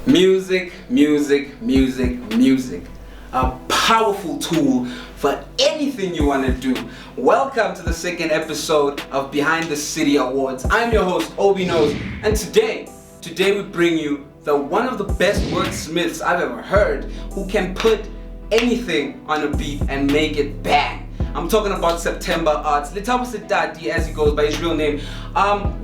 Music, music, music, music. A powerful tool for anything you want to do. Welcome to the second episode of Behind the City Awards. I'm your host, Obi Knows, and today we bring you one of the best wordsmiths I've ever heard, who can put anything on a beat and make it bang. I'm talking about September Arts, Lethabo Setati, as he goes by his real name.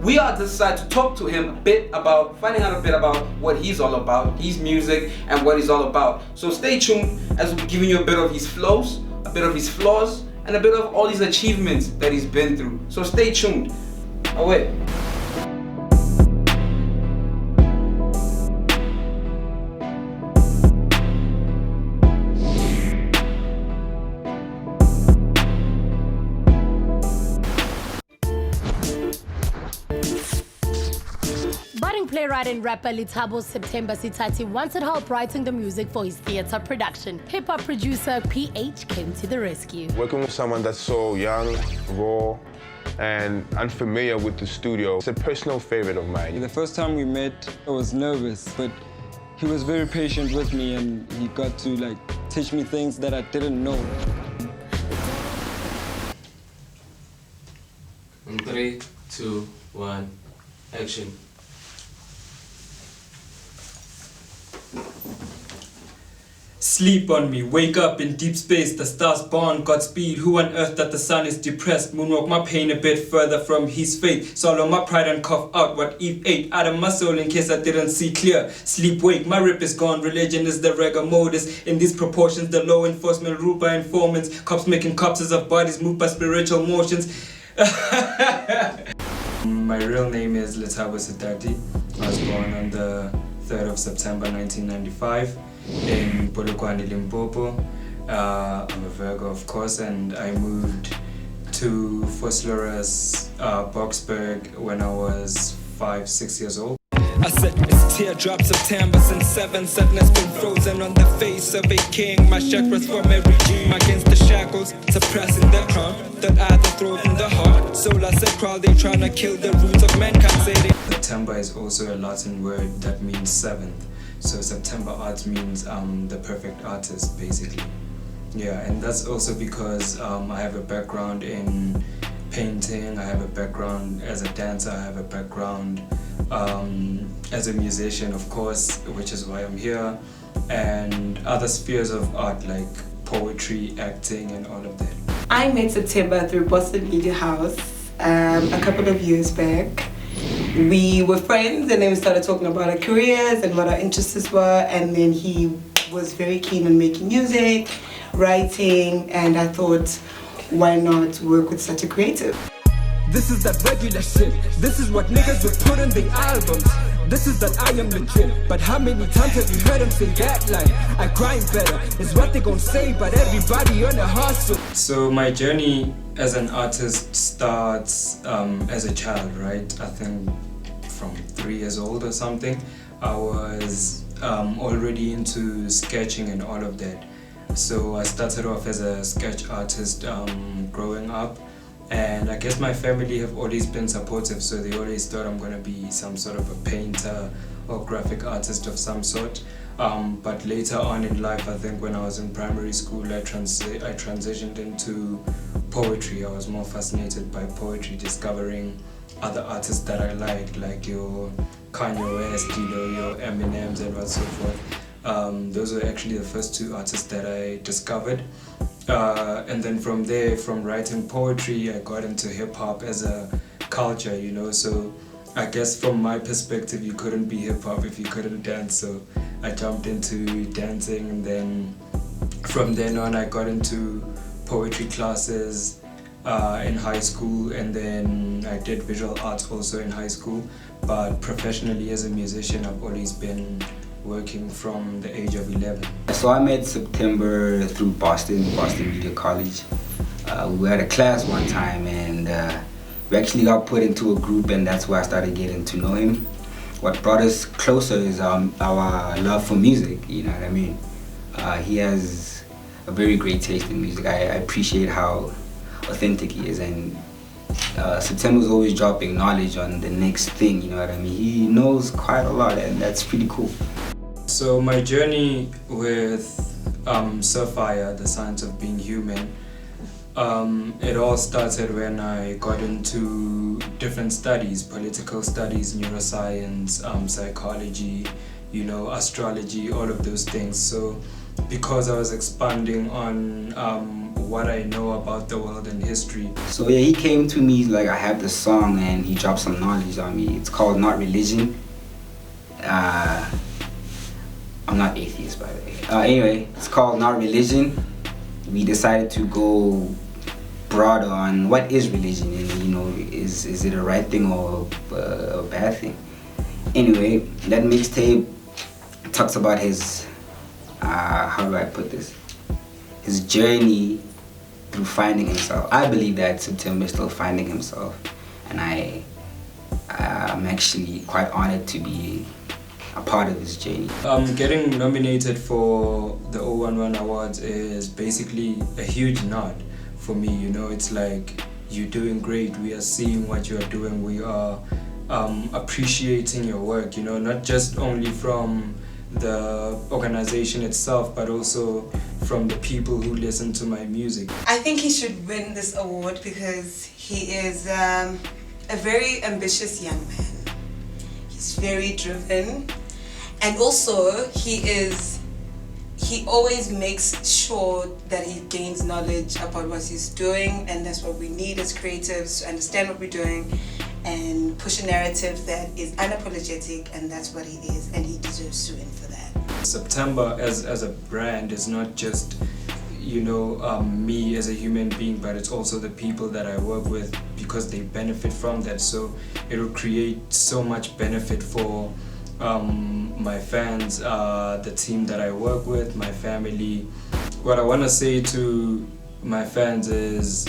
We are decided to talk to him finding out a bit about what he's all about, his music, and what he's all about. So stay tuned as we'll be giving you a bit of his flows, a bit of his flaws, and a bit of all his achievements that he's been through. So stay tuned. Away. Playwright and rapper Lethabo Setati wanted help writing the music for his theatre production. Hip-hop producer PH came to the rescue. Working with someone that's so young, raw, and unfamiliar with the studio, it's a personal favorite of mine. The first time we met, I was nervous, but he was very patient with me and he got to teach me things that I didn't know. 3, 2, 1, action. Sleep on me, wake up in deep space, the stars born, Godspeed. Who on earth that the sun is depressed? Moonwalk my pain a bit further from his fate. Swallow my pride and cough out what Eve ate. Out of my soul in case I didn't see clear. Sleep, wake, my rip is gone. Religion is the rigor modus. In these proportions, the law enforcement ruled by informants. Cops making corpses of bodies moved by spiritual motions. My real name is Lethabo Setati. I was born on the 3rd of September 1995. In Polokwane, Limpopo. I'm a Virgo, of course, and I moved to Vosloorus, Boksburg when I was 5-6 years old. I said it's teardrop September since 7. Sadness been frozen on the face of a king. My chakras from a regime against the shackles, suppressing the crown that I the throat in the heart. Soul I said crowd, they trying to kill the roots of mankind. September is also a Latin word that means 7th. So September Arts means the perfect artist, basically. Yeah, and that's also because I have a background in painting, I have a background as a dancer, I have a background as a musician, of course, which is why I'm here, and other spheres of art like poetry, acting, and all of that. I met September through Boston Media House a couple of years back. We were friends and then we started talking about our careers and what our interests were, and then he was very keen on making music, writing, and I thought, why not work with such a creative? This is that regular shit. This is what niggas would put on their albums. This is that I am legit. But how many times have you heard them say that line? I grind better is what they gon' say, but everybody on the hustle. So my journey as an artist starts as a child, right? I think from 3 years old or something. I was already into sketching and all of that. So I started off as a sketch artist growing up. And I guess my family have always been supportive, so they always thought I'm gonna be some sort of a painter or graphic artist of some sort. But later on in life, I think when I was in primary school, I transitioned into poetry. I was more fascinated by poetry, discovering other artists that I liked, like your Kanye West, your Eminems and what so forth. Those were actually the first 2 artists that I discovered. And then from there, from writing poetry, I got into hip-hop as a culture, so I guess from my perspective, you couldn't be hip-hop if you couldn't dance, so I jumped into dancing, and then from then on, I got into poetry classes in high school, and then I did visual arts also in high school, but professionally as a musician, I've always been working from the age of 11. So I met September through Boston Media College. We were at a class one time and we actually got put into a group, and that's where I started getting to know him. What brought us closer is our love for music, you know what I mean? He has a very great taste in music. I appreciate how authentic he is, and September's always dropping knowledge on the next thing, you know what I mean? He knows quite a lot, and that's pretty cool. So my journey with Sapphire, The Science of Being Human, it all started when I got into different studies, political studies, neuroscience, psychology, astrology, all of those things. So because I was expanding on what I know about the world and history. So yeah, he came to me like I have this song and he dropped some knowledge on me. It's called Not Religion. I'm not atheist, by the way. Anyway, it's called Not Religion. We decided to go broader on what is religion and is it a right thing or a bad thing. Anyway, that mixtape talks about his how do I put this, his journey through finding himself. I believe that September is still finding himself, and I'm actually quite honored to be a part of his journey. Getting nominated for the 011 Awards is basically a huge nod for me. It's like, you're doing great, we are seeing what you are doing, we are appreciating your work, not just only from the organization itself, but also from the people who listen to my music. I think he should win this award because he is a very ambitious young man. He's very driven, and also he always makes sure that he gains knowledge about what he's doing, and that's what we need as creatives, to understand what we're doing and push a narrative that is unapologetic, and that's what he is, and he deserves to win for that. September as a brand is not just me as a human being, but it's also the people that I work with, because they benefit from that. So it will create so much benefit for my fans, the team that I work with, my family. What I want to say to my fans is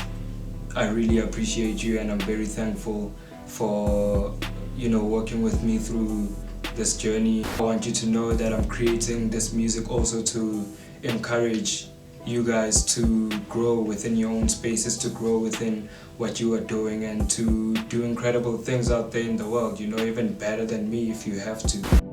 I really appreciate you, and I'm very thankful for working with me through this journey. I want you to know that I'm creating this music also to encourage you guys to grow within your own spaces, to grow within what you are doing, and to do incredible things out there in the world, even better than me if you have to.